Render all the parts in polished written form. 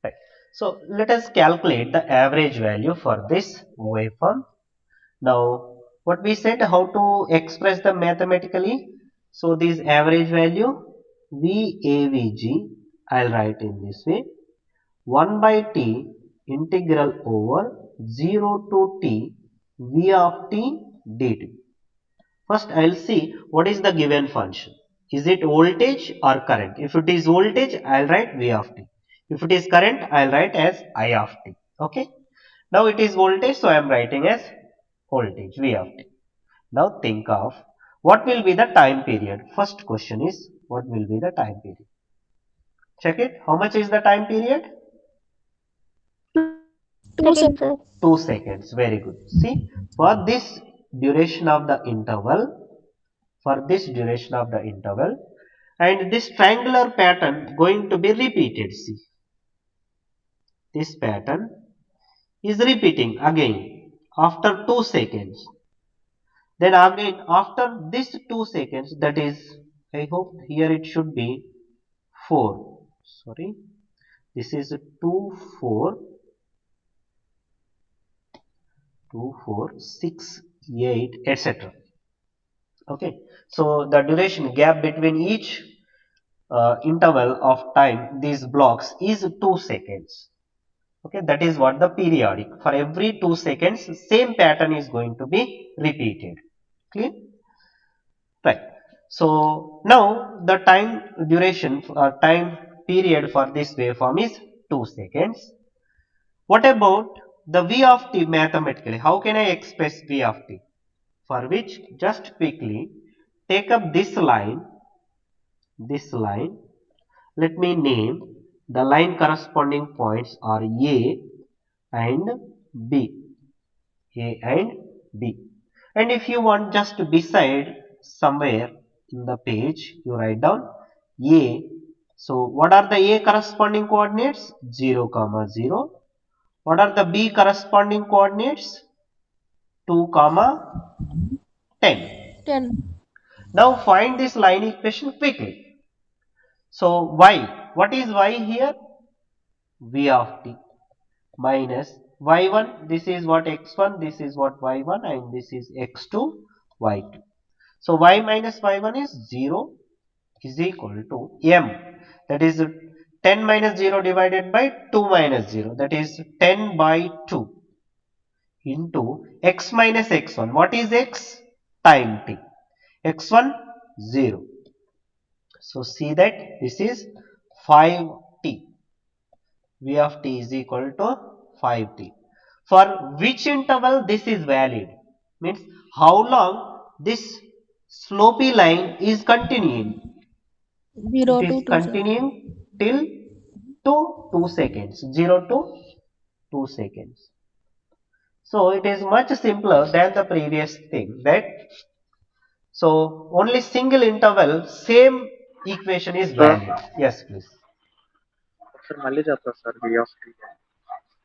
Right. So let us calculate the average value for this waveform. Now, what we said, how to express them mathematically. So this average value VAVG, I'll write in this way: 1 by t integral over 0 to t v of t dt. First, I'll see what is the given function. Is it voltage or current? If it is voltage, I'll write v of t. If it is current, I'll write as I of t. Okay. Now it is voltage, so I am writing as voltage v of t. Now think of what will be the time period. First question is what will be the time period. Check it. How much is the time period? 2 seconds, sir. 2 seconds. Very good. See, for this duration of the interval, for this duration of the interval, and this triangular pattern going to be repeated. See, this pattern is repeating again after 2 seconds. Then again after this 2 seconds, that is, I hope here it should be 4. Sorry, this is 2, 4, 2, 4, 6, 8, etc. Okay, so the duration gap between each interval of time, these blocks, is 2 seconds. Okay, that is what the periodic. For every 2 seconds, same pattern is going to be repeated. Clear? Right. So now the time duration, time period for this waveform is 2 seconds. What about the v of t mathematically? How can I express v of t? For which, just quickly take up this line, this line. Let me name the line corresponding points are A and B. A and B. And if you want, just beside somewhere in the page, you write down A. So what are the A corresponding coordinates? 0, comma 0. What are the B corresponding coordinates? 2, comma 10. 10. Now find this line equation quickly. So y, what is y here? V of t minus y1, this is what x1, this is what y1, and this is x2, y2. So y minus y1 is 0 is equal to m, that is 10 minus 0 divided by 2 minus 0, that is 10 by 2 into x minus x1. What is x? Time t. x1 0. So see that this is 5t. V of t is equal to 5t. For which interval this is valid? Means how long this slopy line is continuing. It 0 is to 2 seconds. continuing till 2 seconds. 0 to 2 seconds. So it is much simpler than the previous thing. That so only single interval same equation is Sir, valid. Yes, please. sir, మళ్ళీ చెప్పండి sir V of t.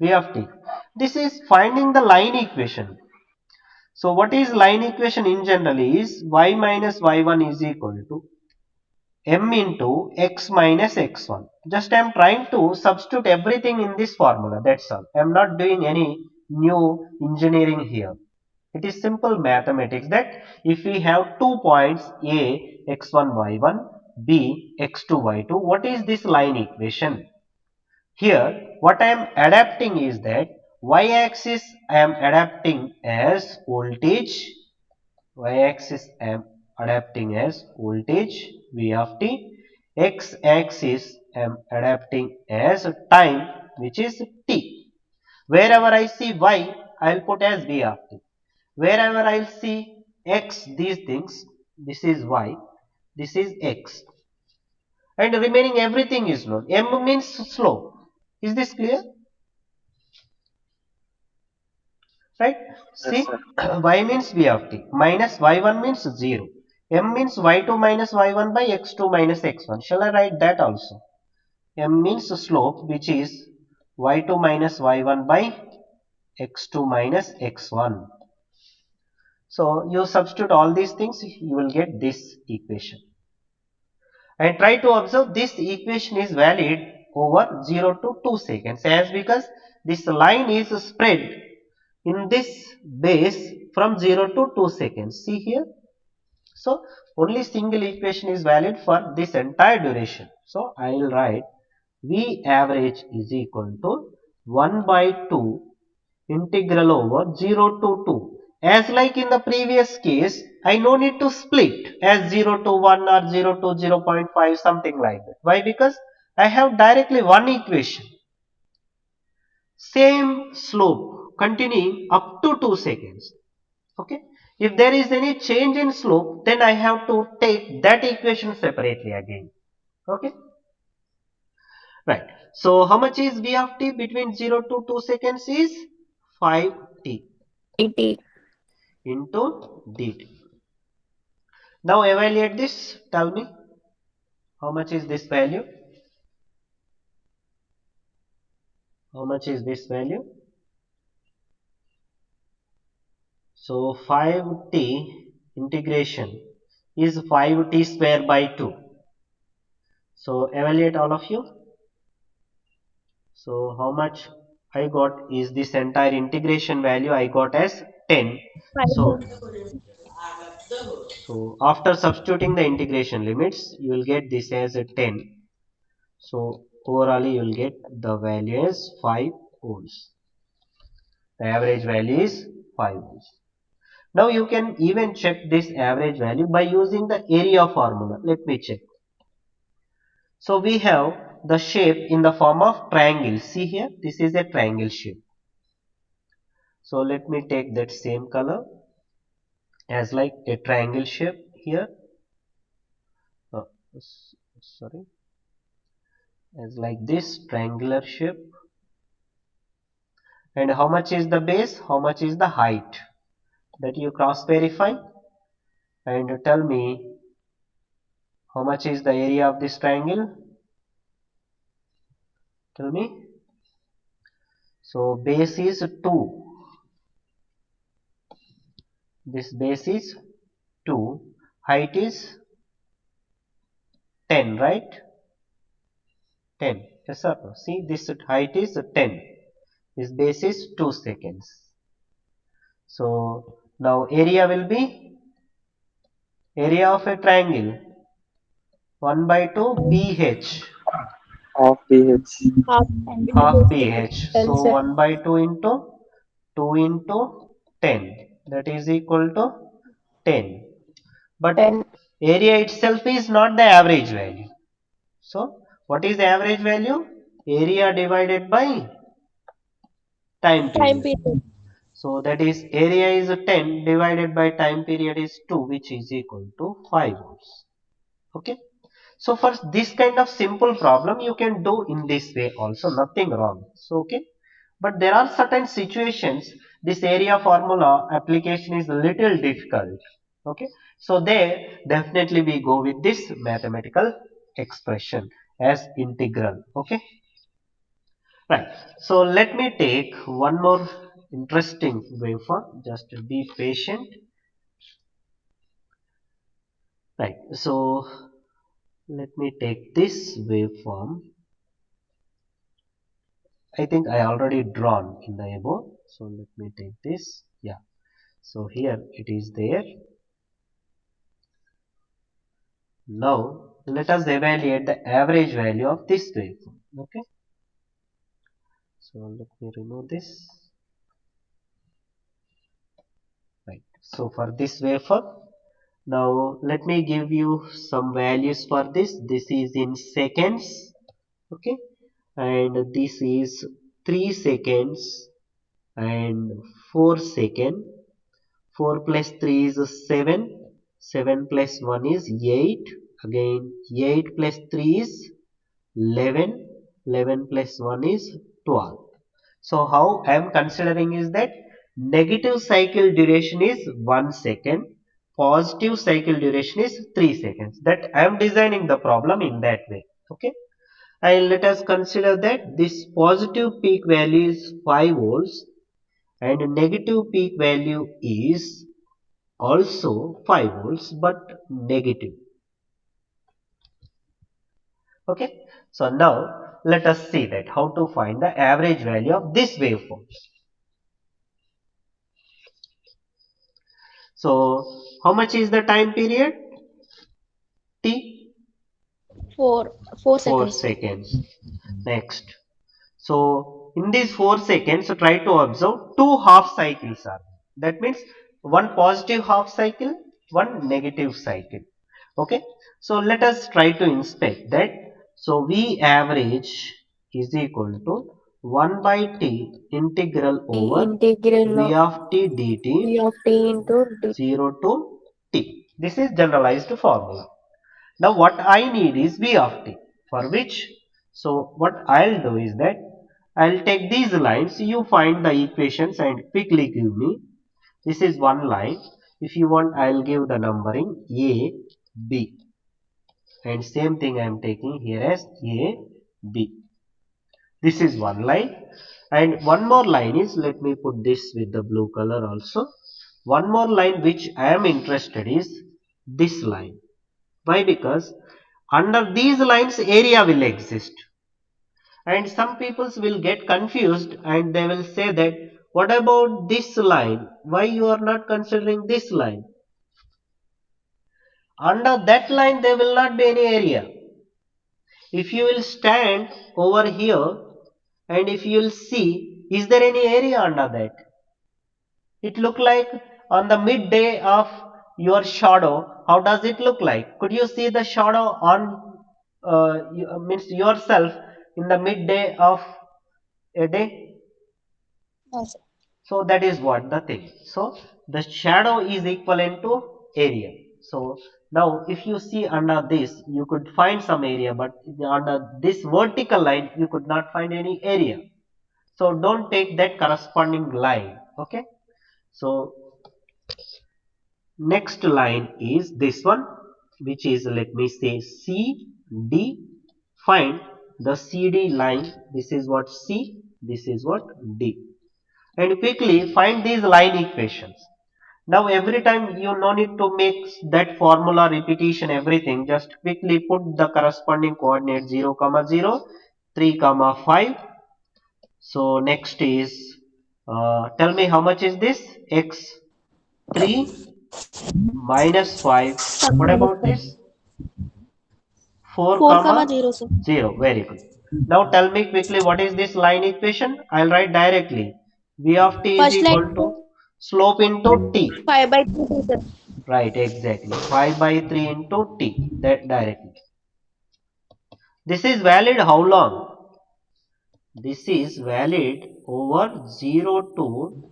V of t. This is finding the line equation. So what is line equation in general is y minus y1 is equal to m into x minus x1. Just I am trying to substitute everything in this formula. That's all. I am not doing any new engineering here. It is simple mathematics that if we have 2 points A x1 y1, B x2 y2, what is this line equation? Here what I am adapting is that y-axis I am adapting as voltage, y-axis I am adapting as voltage V of t, x-axis I am adapting as time, which is t. Wherever I see y, I will put as V of t. Wherever I will see x, these things, this is y, this is x, and remaining everything is known. M means slope. Is this clear? Right? Yes, See, sir. y means v of t minus y1 means 0. M means y2 minus y1 by x2 minus x1. Shall I write that also? M means slope, which is y2 minus y1 by x2 minus x1. So you substitute all these things, you will get this equation. And try to observe this equation is valid over 0 to 2 seconds, as because this line is spread in this base from 0 to 2 seconds. See here. So only single equation is valid for this entire duration. So I will write V average is equal to 1 by 2 integral over 0 to 2. As like in the previous case, I no need to split as 0 to 1 or 0 to 0.5, something like that. Why? Because I have directly one equation. Same slope continuing up to 2 seconds. Okay. If there is any change in slope, then I have to take that equation separately again. Okay. Right. So how much is V of t between 0 to 2 seconds is 5t 80. into dt. Now evaluate this. Tell me how much is this value? How much is this value? So 5t integration is 5t square by 2. So evaluate all of you. So how much I got is this entire integration value I got as 10. 5. So after substituting the integration limits, you will get this as a 10. So overall you will get the value as 5 volts. The average value is 5 volts. Now you can even check this average value by using the area formula. Let me check. So we have the shape in the form of triangle. See here, this is a triangle shape. So let me take that same color as like a triangle shape here. Oh, sorry, as like this triangular shape. And how much is the base? How much is the height? That you cross verify and tell me how much is the area of this triangle. Tell me. So base is 2. This base is 2. Height is 10, right? 10. Yes or no? See, this height is 10. This base is 2 seconds. So now area will be area of a triangle 1 by 2 BH, Of pH. Half half centimeters BH. So Celsius. 1 by 2 into 2 into 10, that is equal to 10. But 10. area itself is not the average value. So what is the average value? Area divided by time Time period. period. So that is area is 10 divided by time period is 2, which is equal to 5 volts. Okay. So for this kind of simple problem, you can do in this way also, nothing wrong. So okay. But there are certain situations this area formula application is a little difficult. Okay. So there definitely we go with this mathematical expression as integral. Okay. Right. So let me take one more interesting waveform. Just be patient. Right. So let me take this waveform. I think I already drawn in the above. So let me take this. Yeah. So here it is there. Now let us evaluate the average value of this waveform. Okay. So let me remove this. Right. So for this waveform, now let me give you some values for this. This is in seconds. Okay. And this is 3 seconds and 4 second. 4 plus 3 is 7. 7 plus 1 is 8. Again 8 plus 3 is 11. 11 plus 1 is 12. So how I am considering is that negative cycle duration is 1 second. Positive cycle duration is 3 seconds. That I am designing the problem in that way. Okay. And let us consider that this positive peak value is 5 volts and negative peak value is also 5 volts but negative. Okay. So now let us see that how to find the average value of this waveform. So how much is the time period? T? 4 4 seconds. seconds. Next. So in these 4 seconds, try to observe two half cycles are. That means one positive half cycle, one negative cycle. Okay. So let us try to inspect that. So V average is equal to 1 by T integral The over integral V of of T dt v of t into d. 0 to T. This is generalized formula. Now what I need is V of t, for which, so what I'll do is that I'll take these lines, you find the equations and quickly give me. This is one line. If you want, I'll give the numbering A, B, and same thing I am taking here as A, B. This is one line, and one more line is, let me put this with the blue color also. One more line which I am interested is this line. Why? Because under these lines area will exist, and some peoples will get confused and they will say that what about this line? Why you are not considering this line? Under that line there will not be any area. If you will stand over here and if you will see, is there any area under that? It look like on the midday of your shadow. How does it look like? Could you see the shadow on means yourself in the midday of a day? No, sir. So that is what the thing. So the shadow is equivalent to area. So now if you see under this, you could find some area, but under this vertical line, you could not find any area. So don't take that corresponding line. Okay. So next line is this one, which is, let me say, CD. Find the CD line. This is what C, this is what D. And quickly find these line equations. Now every time you no need to make that formula repetition everything. Just quickly put the corresponding coordinate 0, comma 0, 3, comma 5. So next is, tell me how much is this? X 3 minus 5. What Minus about 5. this? 4 4 comma comma 0, sir. 0. Very good. Now tell me quickly what is this line equation? I'll write directly. V of t is First line equal to slope into t. 5 by 3, sir. Right, exactly. 5 by 3 into t. That directly. This is valid how long? This is valid over 0 to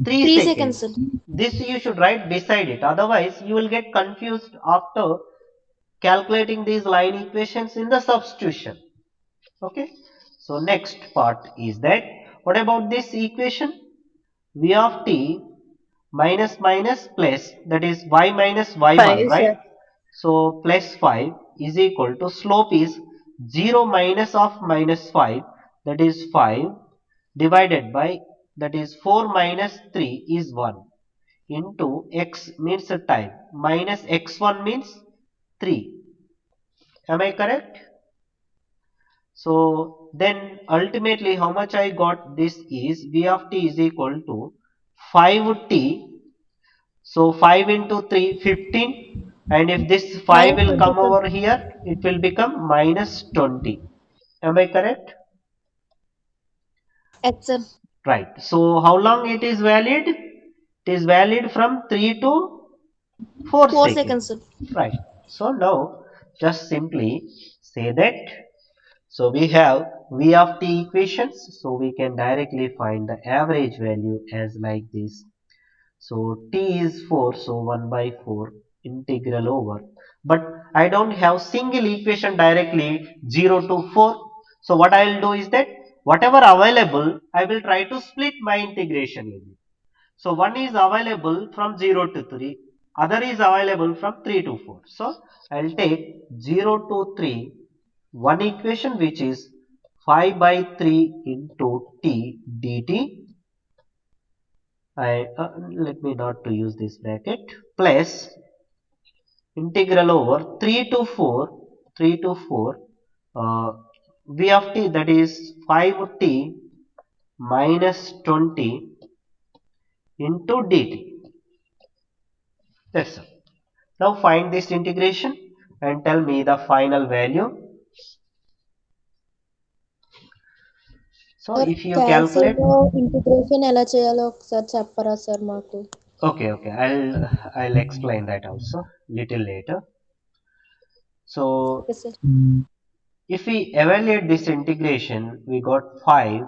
3 3 seconds, seconds. sir. This you should write beside it. Otherwise, you will get confused after calculating these line equations in the substitution. Okay. So next part is that what about this equation? V of t minus minus plus, that is y minus y1, 5, right? sir. So plus 5 is equal to slope is 0 minus of minus 5, that is 5, divided by, that is 4 minus 3 is 1, into x means time minus x1 means 3. Am I correct? So then ultimately how much I got, this is V of t is equal to 5t. So 5 into 3, 15. And if this 5 minus will 20, come sir. over here, it will become minus 20. Am I correct? X, sir. Right. So how long it is valid? It is valid from 3 to 4 4 seconds. seconds, sir. Right. So now just simply say that. So we have V of t equations. So we can directly find the average value as like this. So t is 4. So 1 by 4 integral over. But I don't have single equation directly 0 to 4. So what I will do is that whatever available, I will try to split my integration limit. So one is available from 0 to 3, other is available from 3 to 4. So I'll take 0 to 3, one equation which is 5 by 3 into t dt. Let me not to use this bracket, plus integral over 3 to 4, 3 to 4, uh, v of t, that is 5t minus 20 into dt. That's all. Now find this integration and tell me the final value. So sir if you calculate, క్యాల్కులేట్లో integration ఎలా చేయాలో ఒకసారి చెప్పరా sir మాకు? okay, I'll explain that also little later. So okay sir. if we evaluate this integration, we got 5,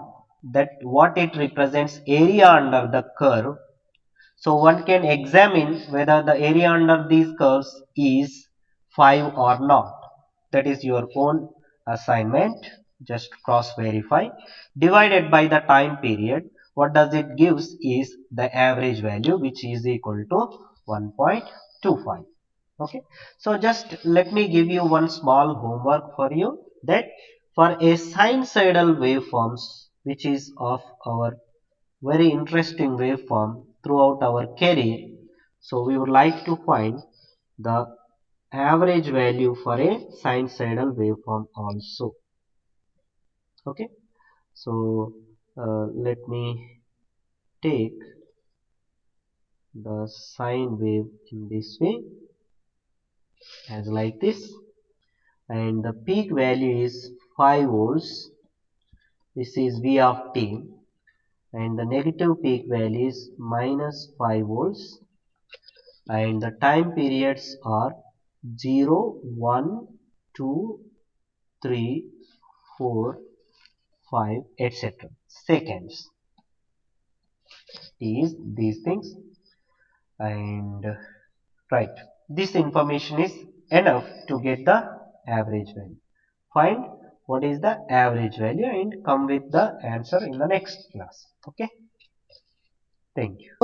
that what it represents area under the curve. So one can examine whether the area under these curves is 5 or not. That is your own assignment. Just cross verify. Divided by the time period, what does it gives is the average value, which is equal to 1.25. Okay, so just let me give you one small homework for you, that for a sinusoidal waveforms, which is of our very interesting waveform throughout our career, so we would like to find the average value for a sinusoidal waveform also. Okay, so let me take the sine wave in this way, as like this, and the peak value is 5 volts. This is v of t, and the negative peak value is minus 5 volts, and the time periods are 0, 1, 2, 3, 4, 5, etc. seconds. These things, and right, this information is enough to get the average value. Find what is the average value and come with the answer in the next class. Okay, thank you.